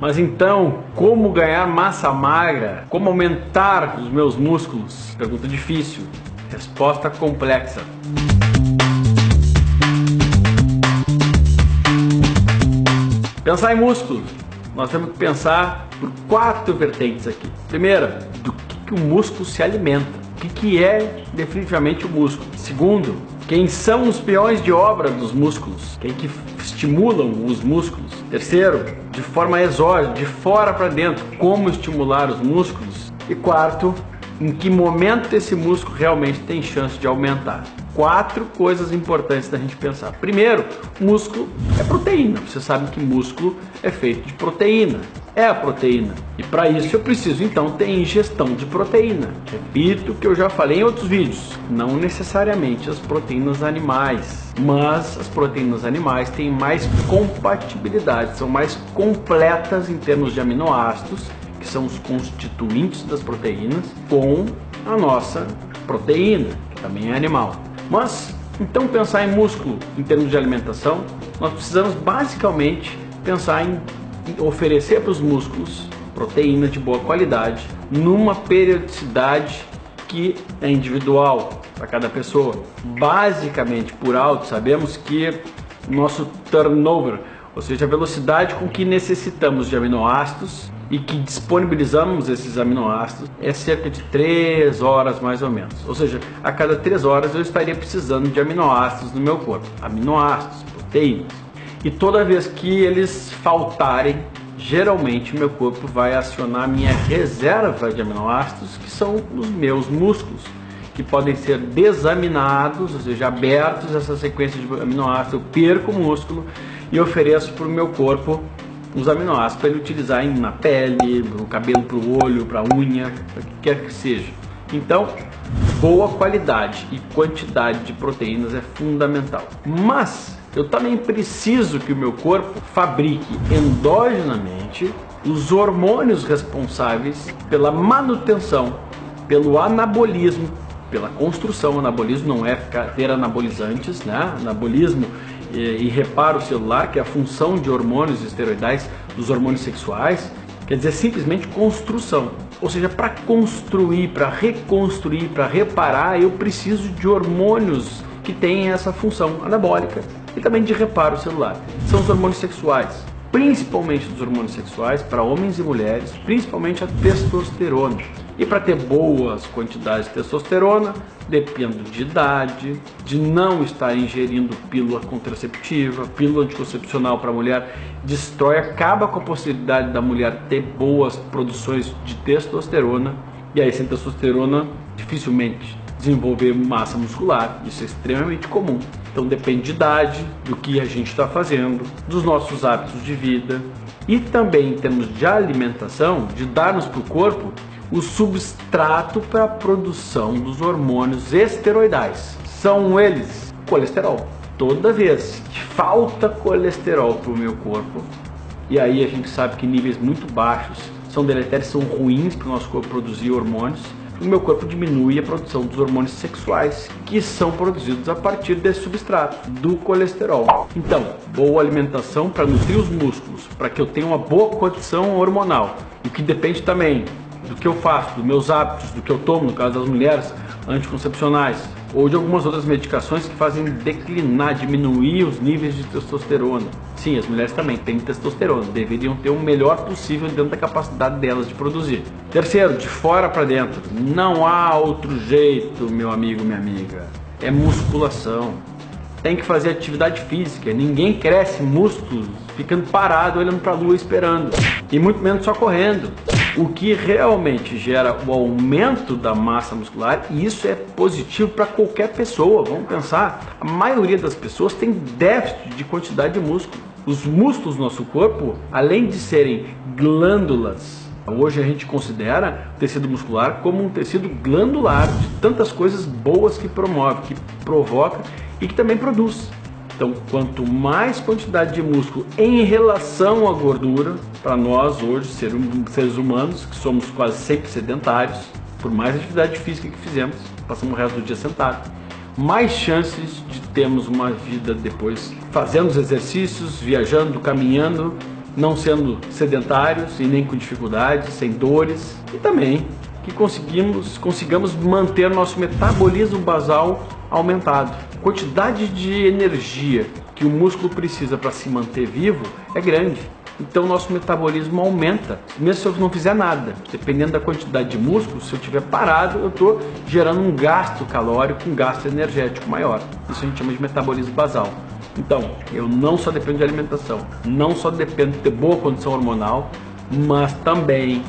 Mas então, como ganhar massa magra? Como aumentar os meus músculos? Pergunta difícil, resposta complexa. Pensar em músculo, nós temos que pensar por 4 vertentes aqui. Primeira, do que o músculo se alimenta. O que é definitivamente o músculo? Segundo, quem são os peões de obra dos músculos? Quem que estimulam os músculos? Terceiro, de forma exógena, de fora para dentro, como estimular os músculos? E quarto, em que momento esse músculo realmente tem chance de aumentar? 4 coisas importantes da gente pensar. Primeiro, músculo é proteína. Você sabe que músculo é feito de proteína. É a proteína. E para isso eu preciso então ter ingestão de proteína. Repito o que eu já falei em outros vídeos. Não necessariamente as proteínas animais, mas as proteínas animais têm mais compatibilidade, são mais completas em termos de aminoácidos, que são os constituintes das proteínas, com a nossa proteína, que também é animal. Mas, então pensar em músculo em termos de alimentação, nós precisamos basicamente pensar em oferecer para os músculos proteína de boa qualidade, numa periodicidade que é individual para cada pessoa. Basicamente, por alto, sabemos que o nosso turnover, ou seja, a velocidade com que necessitamos de aminoácidos e que disponibilizamos esses aminoácidos é cerca de 3 horas mais ou menos. Ou seja, a cada 3 horas eu estaria precisando de aminoácidos no meu corpo. Aminoácidos, proteínas. E toda vez que eles faltarem, geralmente meu corpo vai acionar minha reserva de aminoácidos, que são os meus músculos, que podem ser desaminados, ou seja, abertos essa sequência de aminoácidos. Eu perco o músculo e ofereço para o meu corpo os aminoácidos para ele utilizar na pele, no cabelo, para o olho, para a unha, para o que quer que seja. Então, boa qualidade e quantidade de proteínas é fundamental. Mas eu também preciso que o meu corpo fabrique endogenamente os hormônios responsáveis pela manutenção, pelo anabolismo, pela construção. Anabolismo não é ter anabolizantes, né? Anabolismo e reparo celular, que é a função de hormônios esteroidais, dos hormônios sexuais, quer dizer simplesmente construção. Ou seja, para construir, para reconstruir, para reparar, eu preciso de hormônios que têm essa função anabólica e também de reparo celular. São os hormônios sexuais, principalmente dos hormônios sexuais para homens e mulheres, principalmente a testosterona. E para ter boas quantidades de testosterona, dependo de idade, de não estar ingerindo pílula contraceptiva, pílula anticoncepcional para a mulher destrói, acaba com a possibilidade da mulher ter boas produções de testosterona, e aí sem testosterona dificilmente desenvolver massa muscular, isso é extremamente comum. Então depende de idade, do que a gente está fazendo, dos nossos hábitos de vida e também em termos de alimentação, de darmos para o corpo o substrato para a produção dos hormônios esteroidais. São eles colesterol. Toda vez que falta colesterol para o meu corpo, e aí a gente sabe que níveis muito baixos são deletérios, são ruins para o nosso corpo produzir hormônios, o meu corpo diminui a produção dos hormônios sexuais que são produzidos a partir desse substrato, do colesterol. Então, boa alimentação para nutrir os músculos, para que eu tenha uma boa condição hormonal, o que depende também do que eu faço, dos meus hábitos, do que eu tomo, no caso das mulheres, anticoncepcionais, ou de algumas outras medicações que fazem declinar, diminuir os níveis de testosterona. Sim, as mulheres também têm testosterona, deveriam ter o melhor possível dentro da capacidade delas de produzir. Terceiro, de fora para dentro, não há outro jeito, meu amigo, minha amiga, é musculação. Tem que fazer atividade física, ninguém cresce músculos ficando parado olhando para a lua esperando, e muito menos só correndo. O que realmente gera o aumento da massa muscular, e isso é positivo para qualquer pessoa. Vamos pensar, a maioria das pessoas tem déficit de quantidade de músculo. Os músculos do nosso corpo, além de serem glândulas, hoje a gente considera o tecido muscular como um tecido glandular de tantas coisas boas que promove, que provoca e que também produz. Então, quanto mais quantidade de músculo em relação à gordura, para nós hoje, seres humanos, que somos quase sempre sedentários, por mais atividade física que fizemos, passamos o resto do dia sentado, mais chances de termos uma vida depois fazendo os exercícios, viajando, caminhando, não sendo sedentários e nem com dificuldades, sem dores, e também que consigamos manter nosso metabolismo basal aumentado. A quantidade de energia que o músculo precisa para se manter vivo é grande. Então nosso metabolismo aumenta, mesmo se eu não fizer nada. Dependendo da quantidade de músculo, se eu estiver parado, eu estou gerando um gasto calórico, um gasto energético maior. Isso a gente chama de metabolismo basal. Então, eu não só dependo de alimentação, não só dependo de ter boa condição hormonal, mas também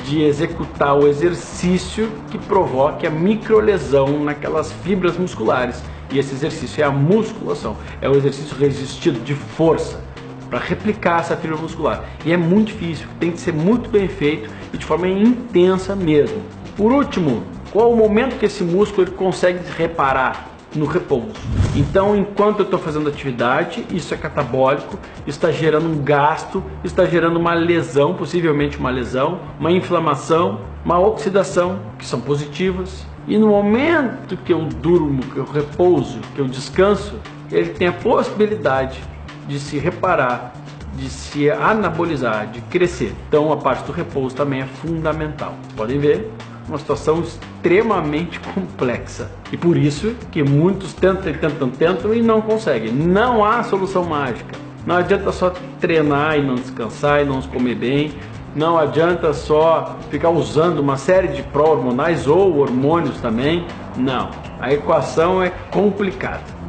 de executar o exercício que provoque a microlesão naquelas fibras musculares. E esse exercício é a musculação, é o exercício resistido de força, para replicar essa fibra muscular. E é muito difícil, tem que ser muito bem feito e de forma intensa mesmo. Por último, qual o momento que esse músculo ele consegue reparar? No repouso. Então, enquanto eu estou fazendo atividade, isso é catabólico, está gerando um gasto, está gerando uma lesão, possivelmente uma lesão, uma inflamação, uma oxidação, que são positivas. E no momento que eu durmo, que eu repouso, que eu descanso, ele tem a possibilidade de se reparar, de se anabolizar, de crescer. Então a parte do repouso também é fundamental. Podem ver, uma situação extremamente complexa. E por isso que muitos tentam e não conseguem. Não há solução mágica. Não adianta só treinar e não descansar e não comer bem. Não adianta só ficar usando uma série de pró-hormonais ou hormônios também. Não. A equação é complicada.